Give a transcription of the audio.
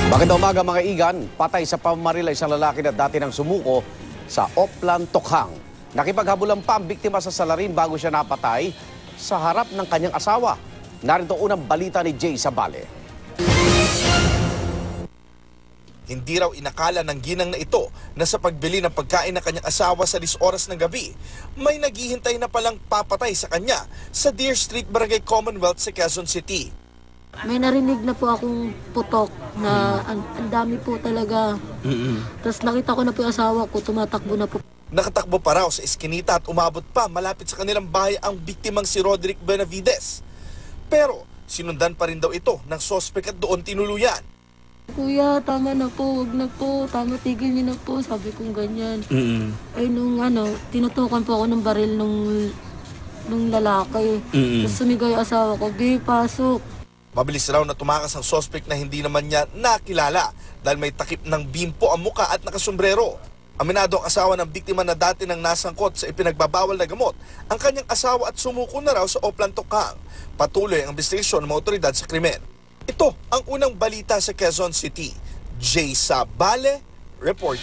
Magandang umaga mga igan, patay sa pamamaril isang lalaki na dati nang sumuko sa Oplan, Tokhang. Nakipaghabulan pa ang biktima sa salarin bago siya napatay sa harap ng kanyang asawa. Narito unang balita ni Jay Sabale. Hindi raw inakala ng ginang na ito na sa pagbili ng pagkain ng kanyang asawa sa 10 oras ng gabi, may naghihintay na palang papatay sa kanya sa Deer Street, Barangay Commonwealth sa Quezon City. May narinig na po akong putok na ang dami po talaga. Tapos nakita ko na po yung asawa ko, tumatakbo na po. Nakatakbo pa raw sa eskinita at umabot pa malapit sa kanilang bahay ang biktimang si Roderick Benavides. Pero sinundan pa rin daw ito ng sospek at doon tinuluyan. Kuya, tama na po, wag na po, tama, tigil niyo na po, sabi kong ganyan. Ay nung tinutukan po ako ng baril nung lalaki. Tapos sumigaw yung asawa ko, "Be, pasok." Mabilis raw na tumakas ang sospek na hindi naman niya nakilala dahil may takip ng bimpo ang muka at nakasombrero. Aminado ang asawa ng biktima na dati nang nasangkot sa ipinagbabawal na gamot ang kanyang asawa at sumuko na raw sa Oplan, Tokhang. Patuloy ang investigasyon ng mga otoridad sa krimen. Ito ang unang balita sa Quezon City. Jay Sabale, report.